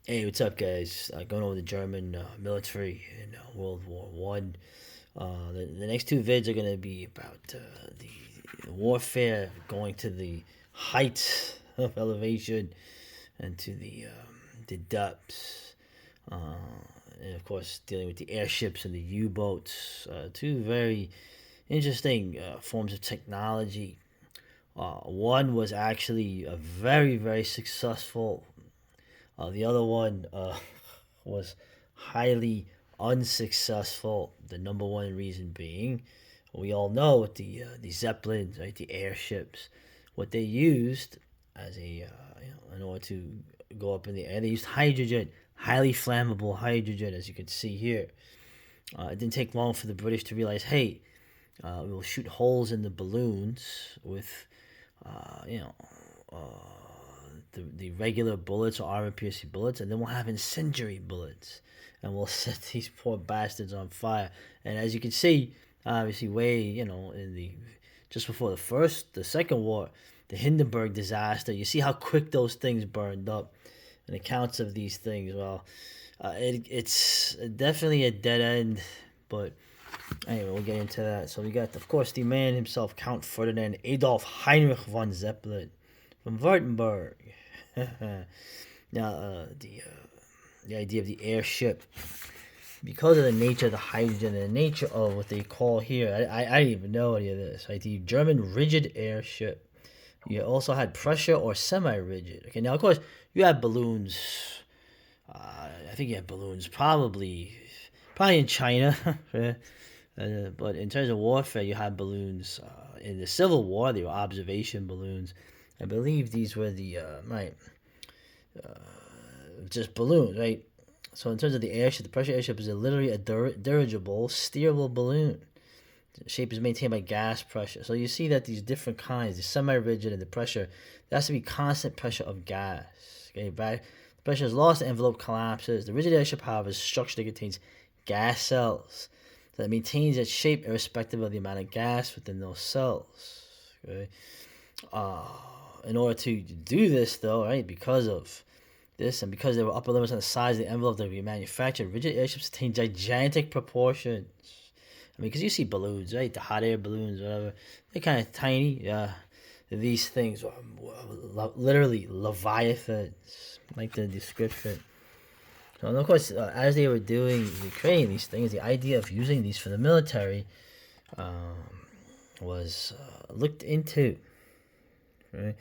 Hey, what's up, guys? Going over the German military in World War One. The next two vids are going to be about the warfare going to the heights of elevation and to the depths, uh, and of course dealing with the airships and the U-boats. Two very interesting forms of technology. One was actually a very successful. The other one was highly unsuccessful. The number one reason being, we all know with the Zeppelins, right, the airships, what they used as in order to go up in the air, they used hydrogen, highly flammable hydrogen, as you can see here. It didn't take long for the British to realize, hey, we will shoot holes in the balloons with, you know, the regular bullets or armor piercing bullets, and then we'll have incendiary bullets, and we'll set these poor bastards on fire. And as you can see, obviously, way in the just before the second war, the Hindenburg disaster, you see how quick those things burned up. And accounts of these things, well, it's definitely a dead end, but anyway, we'll get into that. So we got, of course, the man himself, Count Ferdinand Adolf Heinrich von Zeppelin from Württemberg. Now, the idea of the airship, because of the nature of the hydrogen and the nature of what they call here, I didn't even know any of this, right? The German rigid airship. You also had pressure or semi-rigid. Okay, now of course you had balloons. I think you had balloons probably in China, right? But in terms of warfare, you had balloons. In the Civil War, they were observation balloons. I believe these were the right, just balloons, right? So in terms of the airship, the pressure airship is literally a dirigible, steerable balloon. The shape is maintained by gas pressure. So you see that these different kinds, the semi-rigid and the pressure, there has to be constant pressure of gas. Okay, the pressure is lost, the envelope collapses. The rigid airship, however, is a structure that contains gas cells that maintains its shape irrespective of the amount of gas within those cells. Okay. Uh, in order to do this, though, right, because of this and because there were upper limits on the size of the envelope that would be manufactured, rigid airships attain gigantic proportions. I mean, because you see balloons, right? The hot air balloons, whatever. They're kind of tiny. Yeah. These things are literally leviathans, like the description. So, and of course, as they were creating these things, the idea of using these for the military um, was looked into. Right?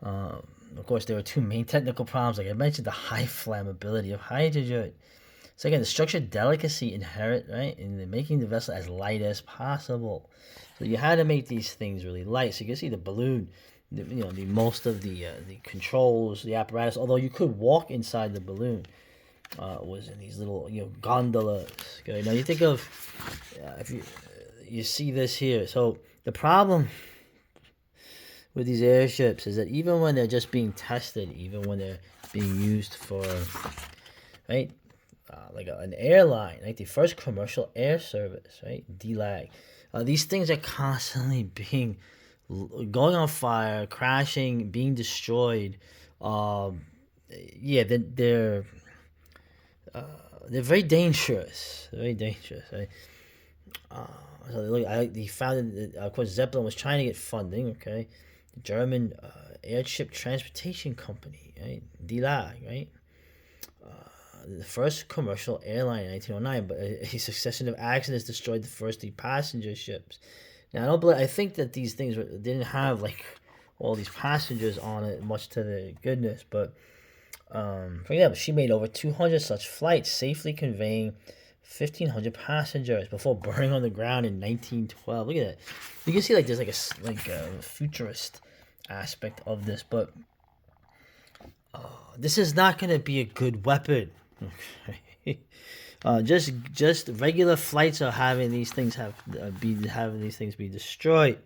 Of course, there were two main technical problems. Like I mentioned, the high flammability of hydrogen. So again, the structural delicacy inherent, right, in making the vessel as light as possible. So you had to make these things really light. So you can see the balloon, the most of the controls, the apparatus. Although you could walk inside the balloon, was in these little gondolas. Okay, now you think of if you see this here. So the problem with these airships is that even when they're just being tested, even when they're being used for, right, like an airline, right, the first commercial air service, right, DLAG, these things are constantly being going on fire, crashing, being destroyed. Um, yeah, they're very dangerous, very dangerous, right? Uh, so look, he found that, of course, Zeppelin was trying to get funding. Okay, the German Airship Transportation Company, right? DLAG, right? The first commercial airline in 1909, but a succession of accidents destroyed the first three passenger ships. Now, I don't believe, I think that these things didn't have like all these passengers on it, much to their goodness. But for example, she made over 200 such flights, safely conveying 1,500 passengers before burning on the ground in 1912. Look at that. You can see like there's like a futurist aspect of this, but this is not going to be a good weapon. Okay. Just regular flights are having these things having these things be destroyed.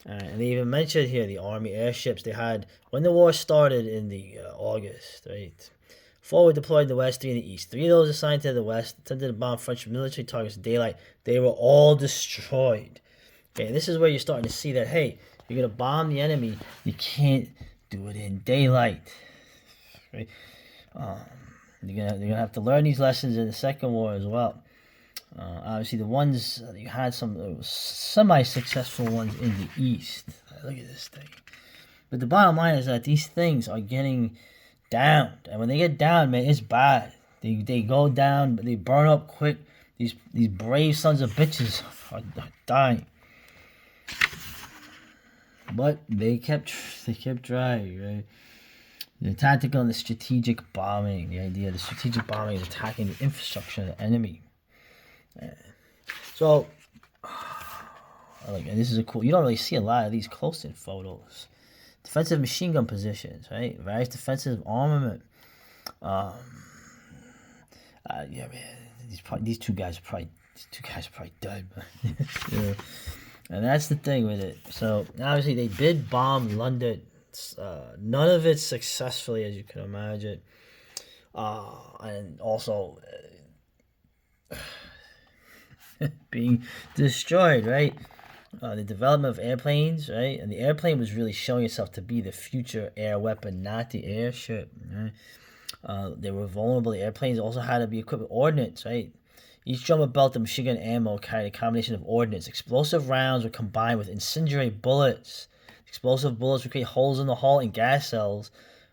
And they even mentioned here the Army airships they had when the war started in the August, right? Four were deployed in the west, three in the east. Three of those assigned to the west attempted to bomb French military targets in daylight. They were all destroyed. Okay, and this is where you're starting to see that, hey, you're going to bomb the enemy, you can't do it in daylight. Right? Um, they're gonna have to learn these lessons in the Second War as well. Obviously, the ones you had some semi-successful ones in the East. Look at this thing. But the bottom line is that these things are getting down, and when they get down, man, it's bad. They go down, but they burn up quick. These brave sons of bitches are dying. But they kept trying, right? The tactical and the strategic bombing. The idea of the strategic bombing is attacking the infrastructure of the enemy. So, and this is a cool. You don't really see a lot of these close-in photos. Defensive machine gun positions, right? Various defensive armament. Yeah, man. These two guys are probably dead, man. Yeah. And that's the thing with it. So obviously they did bomb London. None of it successfully, as you can imagine. And also being destroyed, right? The development of airplanes, right? And the airplane was really showing itself to be the future air weapon, not the airship. Right? They were vulnerable. The airplanes also had to be equipped with ordnance, right? Each drummer belt of machine gun ammo carried a combination of ordnance. Explosive rounds were combined with incendiary bullets. Explosive bullets would create holes in the hull and gas cells,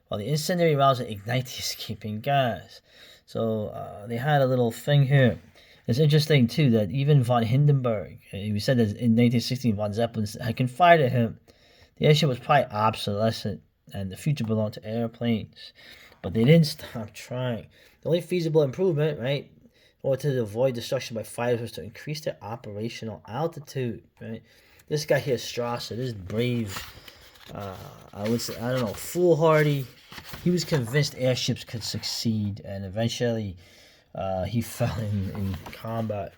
while the incendiary rounds would ignite the escaping gas. So they had a little thing here. It's interesting, too, that even von Hindenburg, he said that in 1916, von Zeppelin had confided in him the airship was probably obsolescent and the future belonged to airplanes. But they didn't stop trying. The only feasible improvement, right, in order to avoid destruction by fighters was to increase their operational altitude, right? This guy here, Strasser, this brave, I would say, I don't know, foolhardy. He was convinced airships could succeed, and eventually he fell in combat.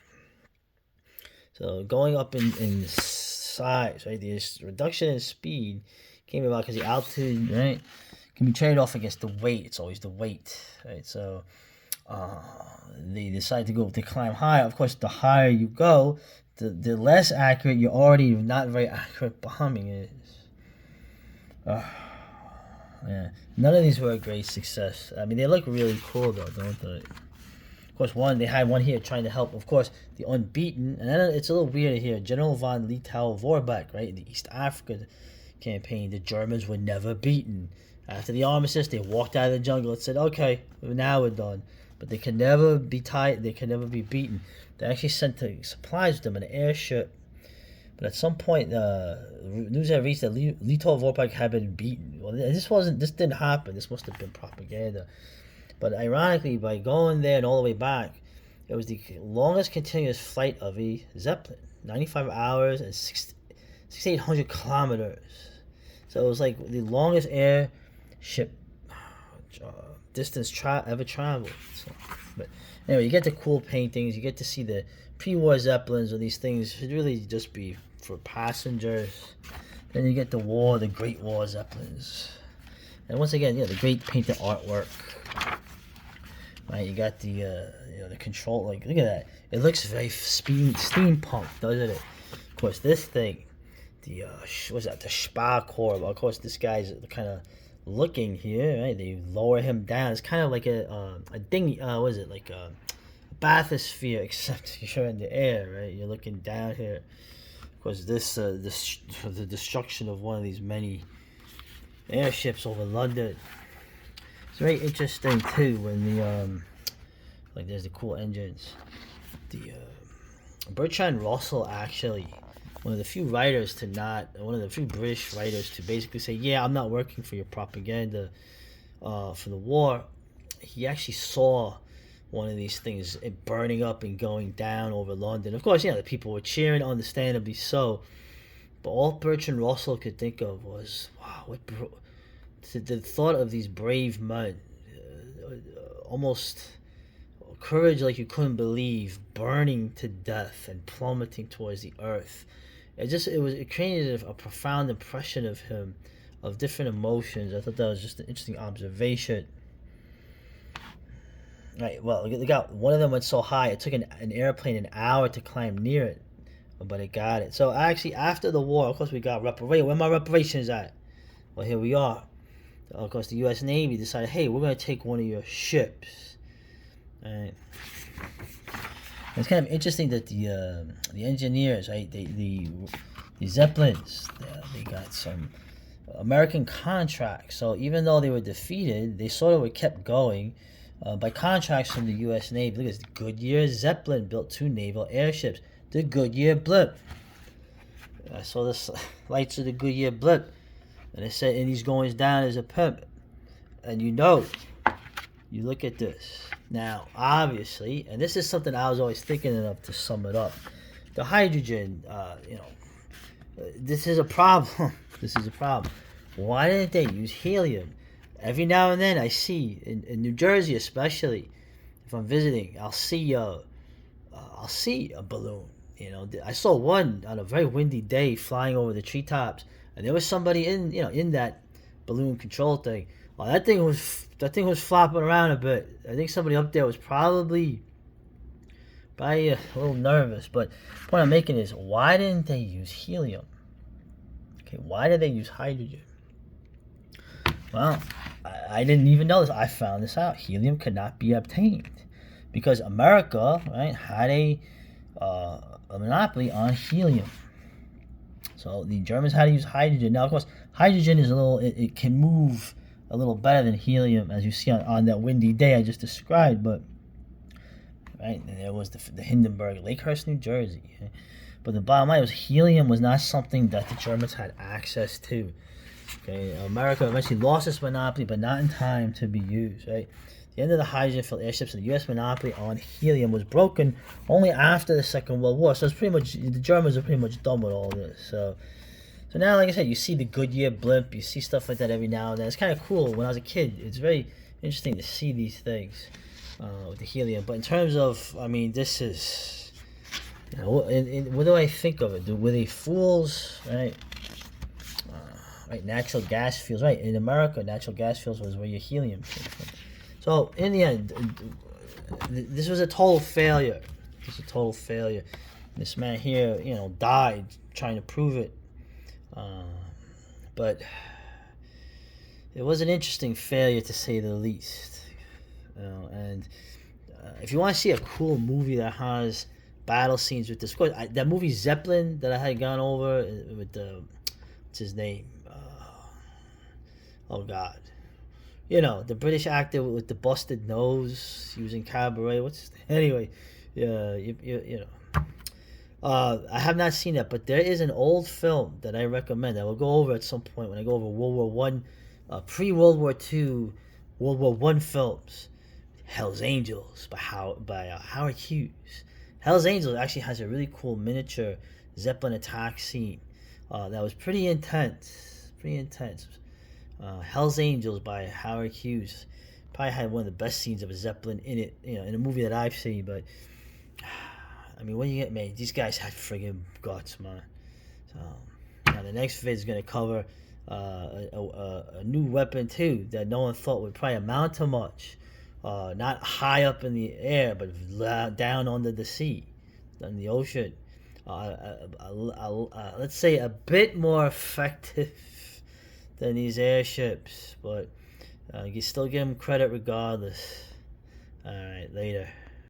So going up in size, right? This reduction in speed came about because the altitude, right, can be traded off against the weight. It's always the weight, right? So they decide to climb higher. Of course, the higher you go, the less accurate your already not very accurate bombing is. Yeah, none of these were a great success. I mean, they look really cool though, don't they? Of course, they had one here trying to help. Of course, the unbeaten, and then it's a little weird here. General von Lithau-Vorbeck, right, in the East Africa campaign, the Germans were never beaten. After the armistice, they walked out of the jungle and said, "Okay, now we're done." But they can never be tied. They can never be beaten. They actually sent supplies with them in an airship. But at some point, news had reached that Lithau-Vorbeck had been beaten. Well, this didn't happen. This must have been propaganda. But ironically, by going there and all the way back, it was the longest continuous flight of a Zeppelin, 95 hours and 6,800 kilometers. So it was like the longest airship distance ever traveled. So, but anyway, you get the cool paintings. You get to see the pre-war Zeppelins, or these things should really just be for passengers. Then you get the Great War Zeppelins. And once again, the great painted artwork. Right, you got the control. Like, look at that. It looks very steampunk, doesn't it? Of course, this thing, the what's that? The Spa-Core. Well, of course, this guy's kind of looking here. Right, they lower him down. It's kind of like a dinghy. What is it? Like a bathysphere, except you're in the air. Right, you're looking down here. Of course, the destruction of one of these many airships over London. It's very interesting too when there's the cool engines. The Bertrand Russell, actually one of the few British writers to basically say, yeah, I'm not working for your propaganda for the war. He actually saw one of these things burning up and going down over London. Of course, the people were cheering, understandably so. But all Bertrand Russell could think of was, wow, the thought of these brave men, almost courage like you couldn't believe, burning to death and plummeting towards the earth. It created a profound impression of him, of different emotions. I thought that was just an interesting observation. Right, well, one of them went so high, it took an airplane an hour to climb near it, but it got it. So actually, after the war, of course, we got reparations. Where my reparations at? Well, here we are. Of course, the U.S. Navy decided, hey, we're going to take one of your ships. Right? It's kind of interesting that the engineers, right, the Zeppelins, they got some American contracts. So even though they were defeated, they sort of were kept going by contracts from the U.S. Navy. Look at this. The Goodyear Zeppelin built 2 naval airships. The Goodyear Blimp. I saw the lights of the Goodyear Blimp. And it said, and he's going down as a pimp. And you look at this. Now, obviously, and this is something I was always thinking of to sum it up. The hydrogen, this is a problem. This is a problem. Why didn't they use helium? Every now and then I see, in New Jersey especially, if I'm visiting, I'll see a balloon. I saw one on a very windy day flying over the treetops, and there was somebody in that balloon control thing. Oh, that thing was flopping around a bit. I think somebody up there was probably a little nervous. But the point I'm making is, why didn't they use helium? Okay, why did they use hydrogen? Well, I didn't even know this. I found this out. Helium could not be obtained because America, right, had a monopoly on helium. So the Germans had to use hydrogen. Now, of course, hydrogen is it can move a little better than helium, as you see on that windy day I just described. But, right, and there was the Hindenburg, Lakehurst, New Jersey. But the bottom line was helium was not something that the Germans had access to. Okay, America eventually lost its monopoly, but not in time to be used, right? The end of the hydrogen-filled airships and the U.S. monopoly on helium was broken only after the Second World War. So it's pretty much, the Germans are pretty much done with all this. So now, like I said, you see the Goodyear Blimp, you see stuff like that every now and then. It's kind of cool. When I was a kid, it's very interesting to see these things with the helium. But in terms of, I mean, this is, what do I think of it? Were they fools, right? Right, natural gas fields, right? In America, natural gas fields was where your helium came from. So in the end, this was a total failure. This man here, died trying to prove it. But it was an interesting failure to say the least. And if you want to see a cool movie that has battle scenes with this, of course, that movie Zeppelin that I had gone over with what's his name? Oh God, the British actor with the busted nose. He was in Cabaret. What's his name? Anyway, yeah, I have not seen that, but there is an old film that I recommend. I will go over at some point when I go over World War One, pre-World War II, World War One films. Hell's Angels by Howard Hughes. Hell's Angels actually has a really cool miniature Zeppelin attack scene that was pretty intense. Hell's Angels by Howard Hughes probably had one of the best scenes of a Zeppelin in it, in a movie that I've seen. But I mean, what do you get, man? These guys had friggin' guts, man. So now the next vid is gonna cover a new weapon too that no one thought would probably amount to much. Not high up in the air, but down under the sea, in the ocean. Let's say a bit more effective than these airships, but you still give them credit regardless. All right, later.